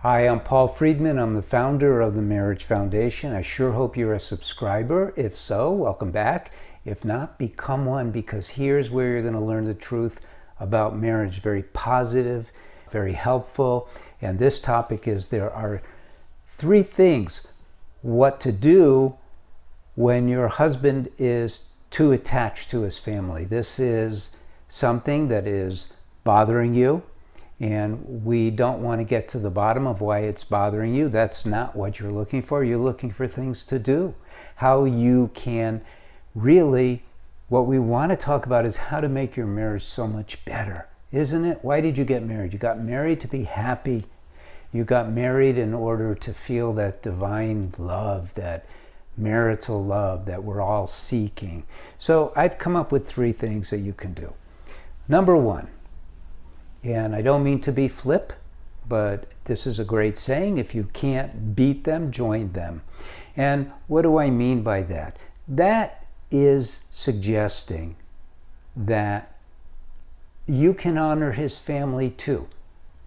Hi, I'm Paul Friedman. I'm the founder of the Marriage Foundation. I sure hope you're a subscriber. If so, welcome back. If not, become one, because here's where you're going to learn the truth about marriage. Very positive, very helpful. And this topic is there are 3 things what to do when your husband is too attached to his family. This is something that is bothering you. And we don't want to get to the bottom of why it's bothering you. That's not what you're looking for. You're looking for things to do. How you can really, what we want to talk about is how to make your marriage so much better, isn't it? Why did you get married? You got married to be happy. You got married in order to feel that divine love, that marital love that we're all seeking. So I've come up with 3 things that you can do. Number 1, and I don't mean to be flip, but this is a great saying: if you can't beat them, join them. And what do I mean by that? That is suggesting that you can honor his family too.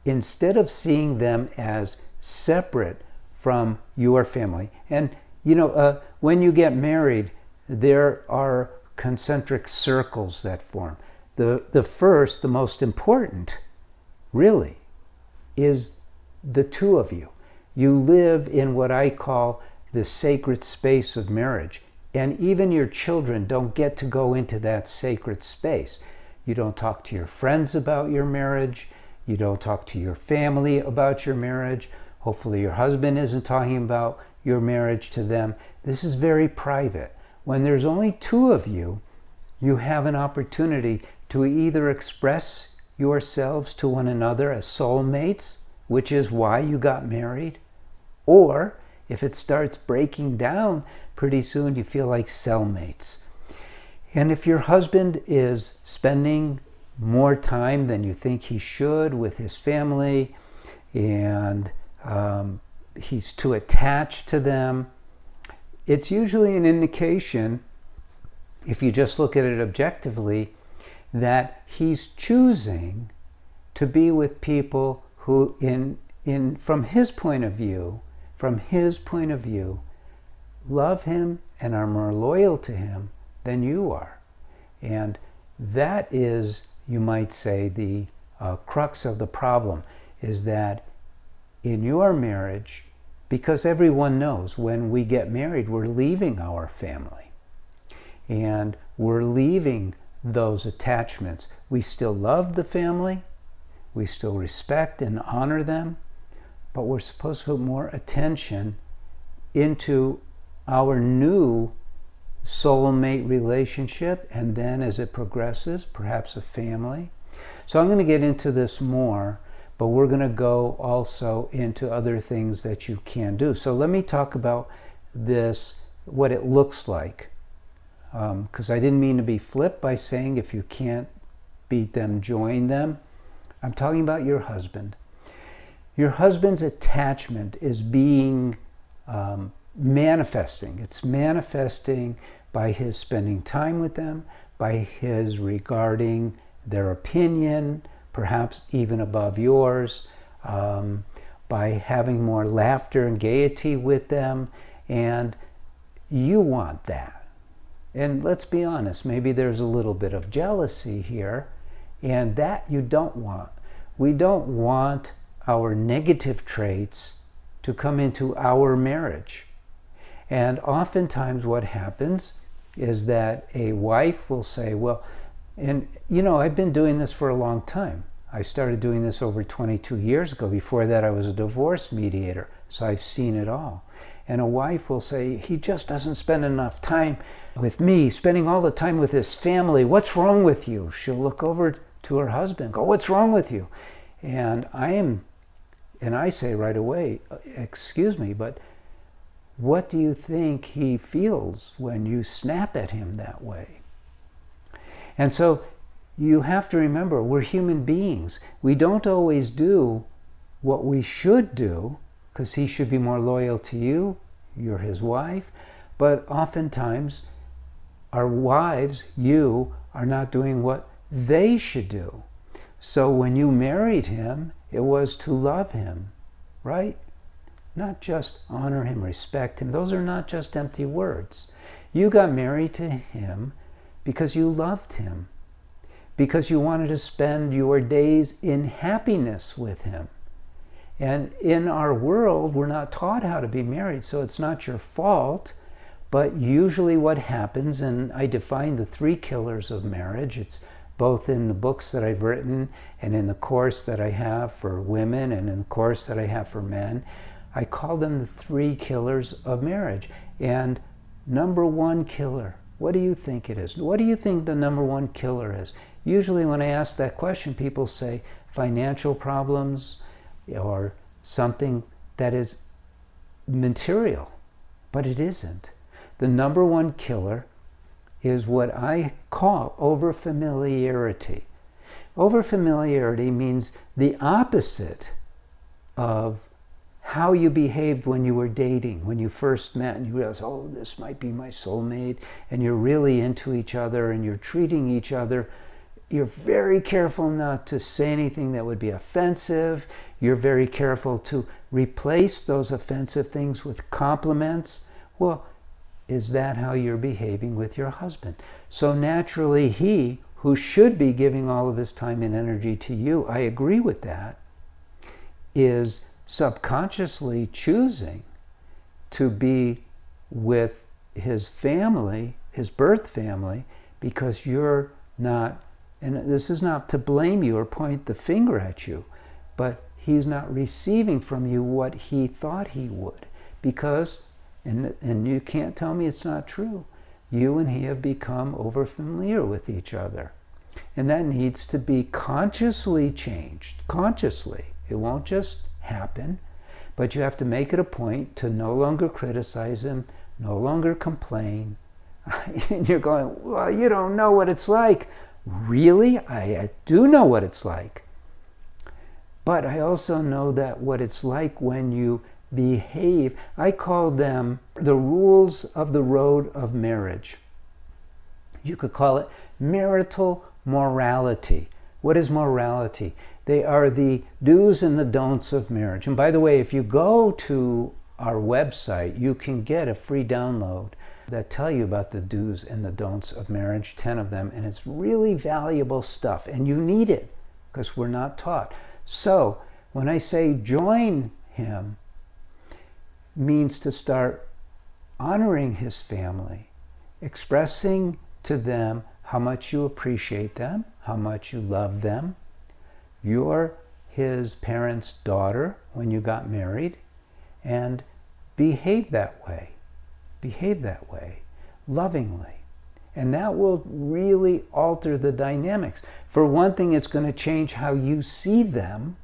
Instead of seeing them as separate from your family. And when you get married, there are concentric circles that form. The first, the most important, really, is the 2 of you. You live in what I call the sacred space of marriage. And even your children don't get to go into that sacred space. You don't talk to your friends about your marriage. You don't talk to your family about your marriage. Hopefully your husband isn't talking about your marriage to them. This is very private. When there's only 2 of you, you have an opportunity to either express yourselves to one another as soulmates, which is why you got married, or if it starts breaking down, pretty soon you feel like cellmates. And if your husband is spending more time than you think he should with his family, and he's too attached to them, it's usually an indication, if you just look at it objectively, that he's choosing to be with people who, from his point of view, love him and are more loyal to him than you are. And that is, you might say, the crux of the problem, is that in your marriage, because everyone knows when we get married, we're leaving our family. And we're leaving those attachments. We still love the family, we still respect and honor them, but we're supposed to put more attention into our new soulmate relationship, and then as it progresses, perhaps a family. So I'm going to get into this more, but we're going to go also into other things that you can do. So let me talk about this, what it looks like. Because I didn't mean to be flip by saying if you can't beat them, join them. I'm talking about your husband. Your husband's attachment is being manifesting. It's manifesting by his spending time with them, by his regarding their opinion, perhaps even above yours, by having more laughter and gaiety with them, and you want that. And let's be honest, maybe there's a little bit of jealousy here, and that you don't want. We don't want our negative traits to come into our marriage. And oftentimes what happens is that a wife will say, well, and I've been doing this for a long time. I started doing this over 22 years ago. Before that, I was a divorce mediator, so I've seen it all. And a wife will say, he just doesn't spend enough time with me, spending all the time with his family. What's wrong with you? She'll look over to her husband, go, what's wrong with you? And I say right away, excuse me, but what do you think he feels when you snap at him that way? And so you have to remember, we're human beings. We don't always do what we should do, because he should be more loyal to you, you're his wife, but oftentimes our wives, you, are not doing what they should do. So when you married him, it was to love him, right? Not just honor him, respect him. Those are not just empty words. You got married to him because you loved him, because you wanted to spend your days in happiness with him. And in our world, we're not taught how to be married, so it's not your fault. But usually what happens, and I define the 3 killers of marriage, it's both in the books that I've written and in the course that I have for women and in the course that I have for men, I call them the 3 killers of marriage. And number 1 killer, what do you think it is? What do you think the number 1 killer is? Usually when I ask that question, people say financial problems or something that is material, but it isn't. The number 1 killer is what I call overfamiliarity. Overfamiliarity means the opposite of how you behaved when you were dating, when you first met and you realized, oh, this might be my soulmate, and you're really into each other and you're treating each other. You're very careful not to say anything that would be offensive. You're very careful to replace those offensive things with compliments. Well, is that how you're behaving with your husband? So naturally, he, who should be giving all of his time and energy to you, I agree with that, is subconsciously choosing to be with his family, his birth family, because you're not, and this is not to blame you or point the finger at you, but he's not receiving from you what he thought he would, because, and you can't tell me it's not true, you and he have become overfamiliar with each other. And that needs to be consciously changed, consciously. It won't just happen, but you have to make it a point to no longer criticize him, no longer complain. And you're going, well, you don't know what it's like. Really? I do know what it's like. But I also know that what it's like when you behave, I call them the rules of the road of marriage. You could call it marital morality. What is morality? They are the do's and the don'ts of marriage. And by the way, if you go to our website, you can get a free download that tell you about the do's and the don'ts of marriage, 10 of them, and it's really valuable stuff, and you need it because we're not taught. So when I say join him, means to start honoring his family, expressing to them how much you appreciate them, how much you love them. You're his parents' daughter when you got married, and behave that way. Behave that way, lovingly. And that will really alter the dynamics. For one thing, it's going to change how you see them.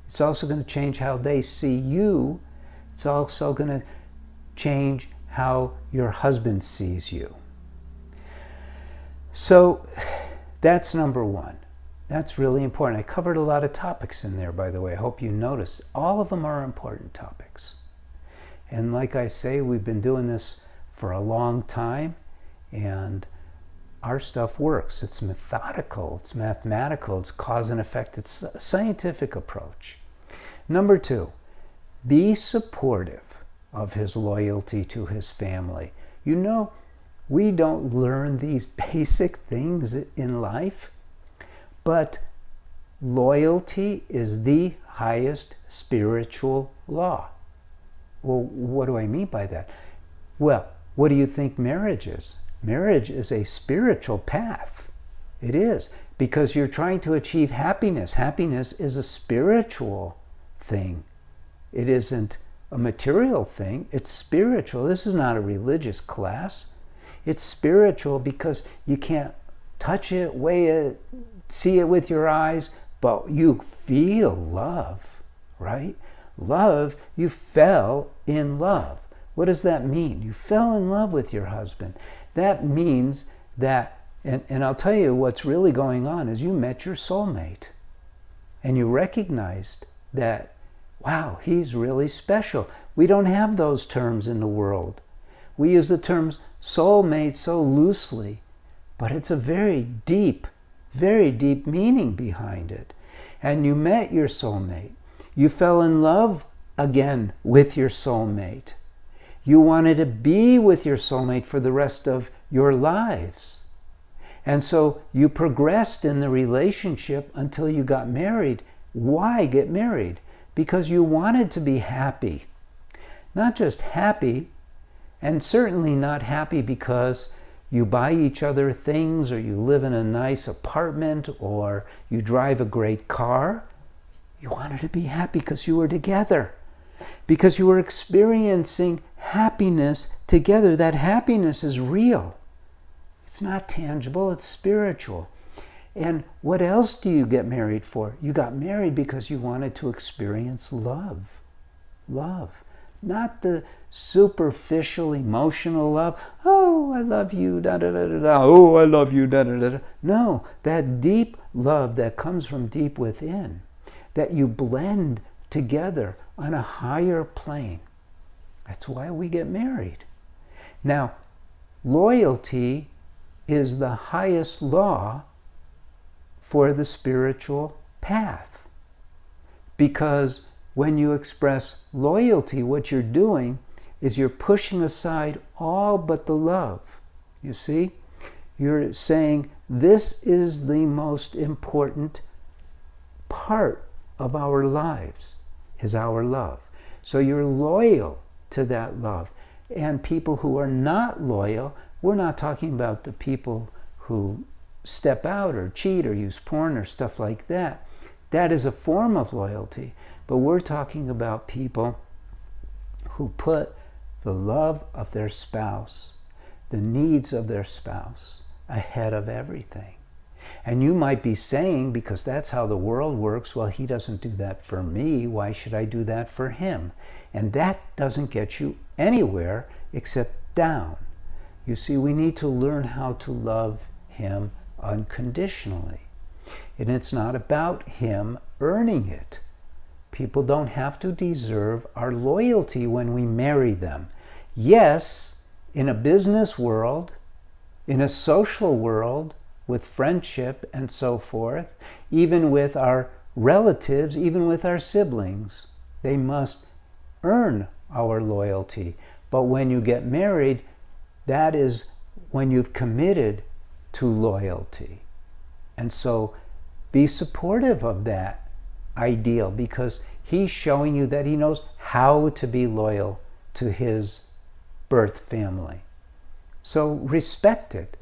It's also going to change how they see you. It's also going to change how your husband sees you. So that's number 1. That's really important. I covered a lot of topics in there, by the way. I hope you noticed. All of them are important topics. And like I say, we've been doing this for a long time, and our stuff works. It's methodical, it's mathematical, it's cause and effect, it's a scientific approach. Number 2, be supportive of his loyalty to his family. You know, we don't learn these basic things in life, but loyalty is the highest spiritual law. Well, what do I mean by that? Well, what do you think marriage is? Marriage is a spiritual path. It is, because you're trying to achieve happiness. Happiness is a spiritual thing. It isn't a material thing. It's spiritual. This is not a religious class. It's spiritual because you can't touch it, weigh it, see it with your eyes, but you feel love, right? Love, you fell in love. What does that mean? You fell in love with your husband. That means that, and I'll tell you what's really going on is you met your soulmate and you recognized that, wow, he's really special. We don't have those terms in the world. We use the terms soulmate so loosely, but it's a very deep meaning behind it. And you met your soulmate. You fell in love again with your soulmate. You wanted to be with your soulmate for the rest of your lives. And so you progressed in the relationship until you got married. Why get married? Because you wanted to be happy. Not just happy, and certainly not happy because you buy each other things, or you live in a nice apartment, or you drive a great car. You wanted to be happy because you were together, because you were experiencing happiness together. That happiness is real. It's not tangible, it's spiritual. And what else do you get married for? You got married because you wanted to experience love. Love. Not the superficial emotional love. Oh, I love you, da da da da da. Oh, I love you, da da da da. No, that deep love that comes from deep within, that you blend together on a higher plane. That's why we get married. Now, loyalty is the highest law for the spiritual path. Because when you express loyalty, what you're doing is you're pushing aside all but the love. You see? You're saying this is the most important part of our lives, is our love. So you're loyal to that love. And people who are not loyal, we're not talking about the people who step out or cheat or use porn or stuff like that. That is a form of loyalty. But we're talking about people who put the love of their spouse, the needs of their spouse, ahead of everything. And you might be saying, because that's how the world works, well, he doesn't do that for me, why should I do that for him? And that doesn't get you anywhere except down. You see, we need to learn how to love him unconditionally. And it's not about him earning it. People don't have to deserve our loyalty when we marry them. Yes, in a business world, in a social world, with friendship and so forth, even with our relatives, even with our siblings, they must earn our loyalty. But when you get married, that is when you've committed to loyalty. And so be supportive of that ideal, because he's showing you that he knows how to be loyal to his birth family. So respect it.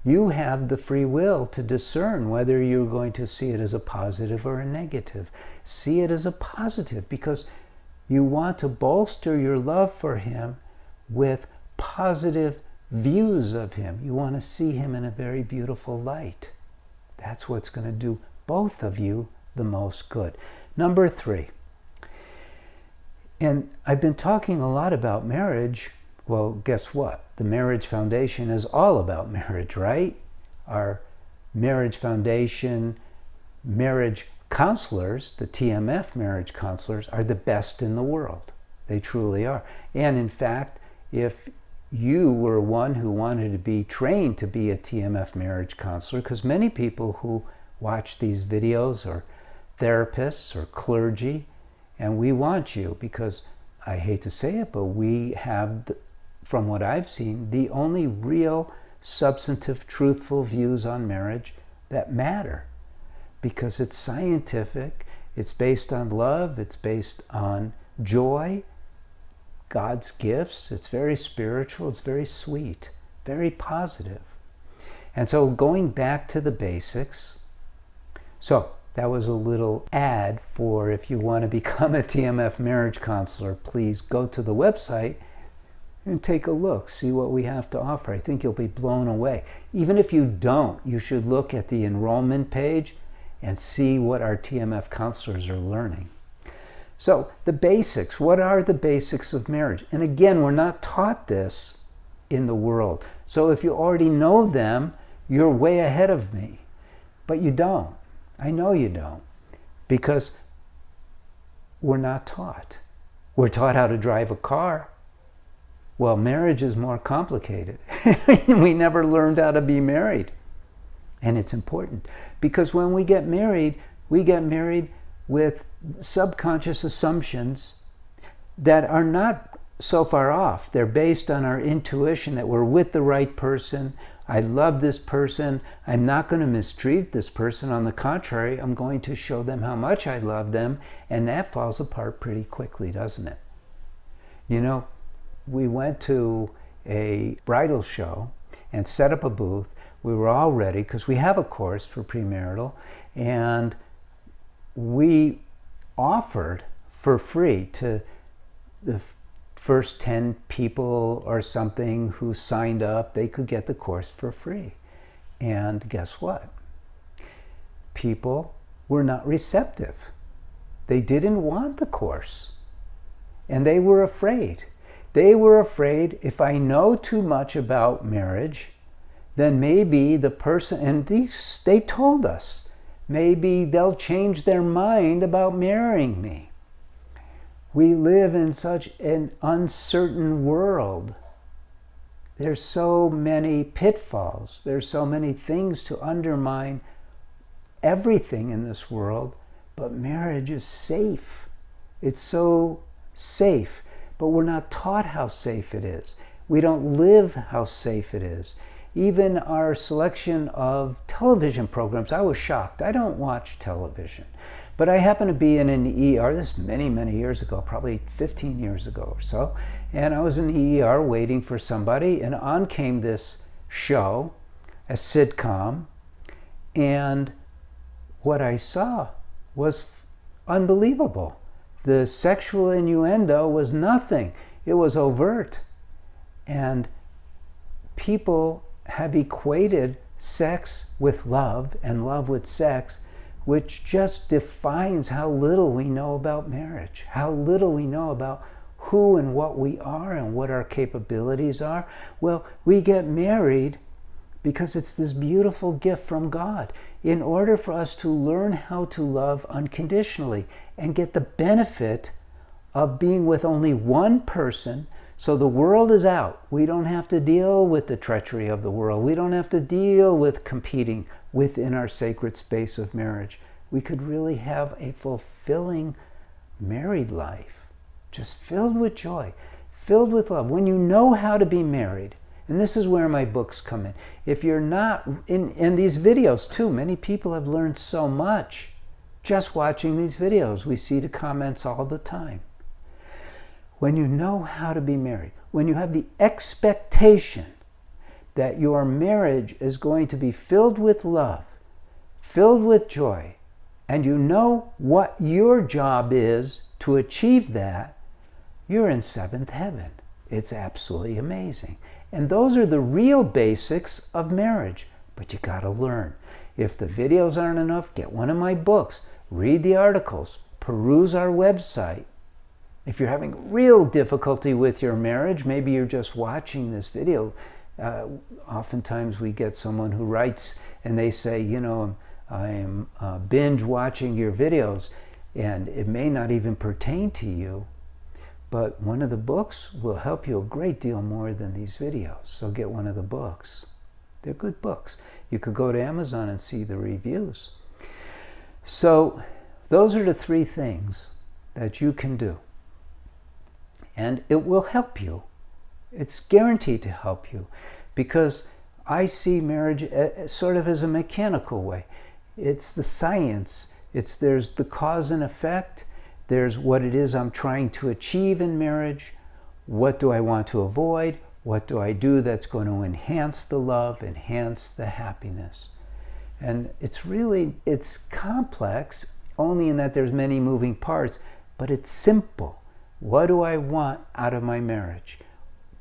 You have the free will to discern whether you're going to see it as a positive or a negative. See it as a positive, because you want to bolster your love for him with positive views of him. You want to see him in a very beautiful light. That's what's going to do both of you the most good. Number 3. And I've been talking a lot about marriage. Well, guess what? The Marriage Foundation is all about marriage, right? Our Marriage Foundation marriage counselors, the TMF marriage counselors, are the best in the world. They truly are. And in fact, if you were one who wanted to be trained to be a TMF marriage counselor, because many people who watch these videos are therapists or clergy, and we want you, because I hate to say it, but we have, from what I've seen, the only real substantive, truthful views on marriage that matter, because it's scientific, it's based on love, it's based on joy, God's gifts. It's very spiritual, it's very sweet, very positive. And so going back to the basics, so that was a little ad for if you want to become a TMF marriage counselor, please go to the website and take a look, see what we have to offer. I think you'll be blown away. Even if you don't, you should look at the enrollment page and see what our TMF counselors are learning. So the basics, what are the basics of marriage? And again, we're not taught this in the world. So if you already know them, you're way ahead of me. But you don't. I know you don't. Because we're not taught. We're taught how to drive a car. Well, marriage is more complicated. We never learned how to be married. And it's important. Because when we get married with subconscious assumptions that are not so far off. They're based on our intuition that we're with the right person. I love this person. I'm not going to mistreat this person. On the contrary, I'm going to show them how much I love them. And that falls apart pretty quickly, doesn't it? You know, we went to a bridal show and set up a booth. We were all ready because we have a course for premarital, and we offered for free to the first 10 people or something who signed up, they could get the course for free. And guess what? People were not receptive. They didn't want the course. And they were afraid. They were afraid, if I know too much about marriage, then maybe the person, and they told us, maybe they'll change their mind about marrying me. We live in such an uncertain world. There's so many pitfalls. There's so many things to undermine everything in this world, but marriage is safe. It's so safe, but we're not taught how safe it is. We don't live how safe it is. Even our selection of television programs, I was shocked. I don't watch television. But I happened to be in an ER, this many, many years ago, probably 15 years ago or so, and I was in the ER waiting for somebody, and on came this show, a sitcom, and what I saw was unbelievable. The sexual innuendo was nothing. It was overt. And people have equated sex with love and love with sex, which just defines how little we know about marriage, how little we know about who and what we are and what our capabilities are. Well, we get married because it's this beautiful gift from God in order for us to learn how to love unconditionally and get the benefit of being with only one person. So the world is out. We don't have to deal with the treachery of the world. We don't have to deal with competing within our sacred space of marriage. We could really have a fulfilling married life, just filled with joy, filled with love. When you know how to be married, and this is where my books come in. If you're not, in these videos too, many people have learned so much just watching these videos. We see the comments all the time. When you know how to be married, when you have the expectation that your marriage is going to be filled with love, filled with joy, and you know what your job is to achieve that, you're in seventh heaven. It's absolutely amazing. And those are the real basics of marriage, but you gotta learn. If the videos aren't enough, get one of my books, read the articles, peruse our website. If you're having real difficulty with your marriage, maybe you're just watching this video. Oftentimes we get someone who writes and they say, you know, I am binge watching your videos, and it may not even pertain to you, but one of the books will help you a great deal more than these videos. So get one of the books. They're good books. You could go to Amazon and see the reviews. So those are the three things that you can do. And it will help you. It's guaranteed to help you, because I see marriage sort of as a mechanical way. It's the science. There's the cause and effect. There's what it is I'm trying to achieve in marriage. What do I want to avoid? What do I do that's going to enhance the love, enhance the happiness? And it's complex, only in that there's many moving parts, but it's simple. What do I want out of my marriage?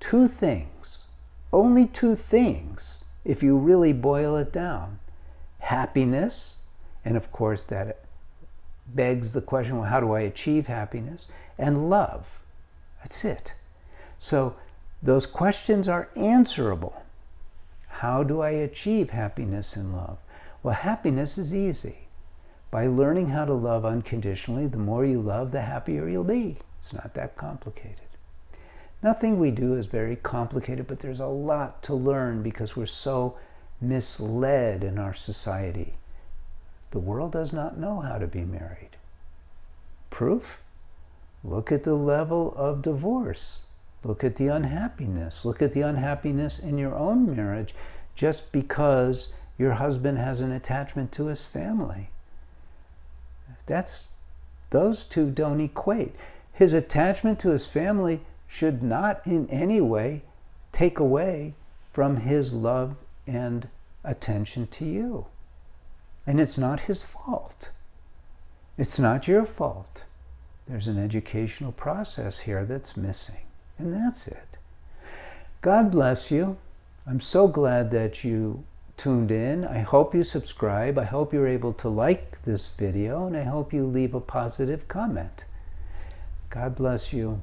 Two things, only two things, if you really boil it down. Happiness, and of course that begs the question, well, how do I achieve happiness? And love. That's it. So those questions are answerable. How do I achieve happiness and love? Well, happiness is easy. By learning how to love unconditionally, the more you love, the happier you'll be. It's not that complicated. Nothing we do is very complicated, but there's a lot to learn because we're so misled in our society. The world does not know how to be married. Proof? Look at the level of divorce. Look at the unhappiness. Look at the unhappiness in your own marriage just because your husband has an attachment to his family. Those two don't equate. His attachment to his family should not in any way take away from his love and attention to you. And it's not his fault. It's not your fault. There's an educational process here that's missing. And that's it. God bless you. I'm so glad that you tuned in. I hope you subscribe. I hope you're able to like this video, and I hope you leave a positive comment. God bless you.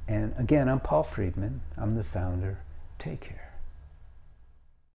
And again, I'm Paul Friedman. I'm the founder. Take care.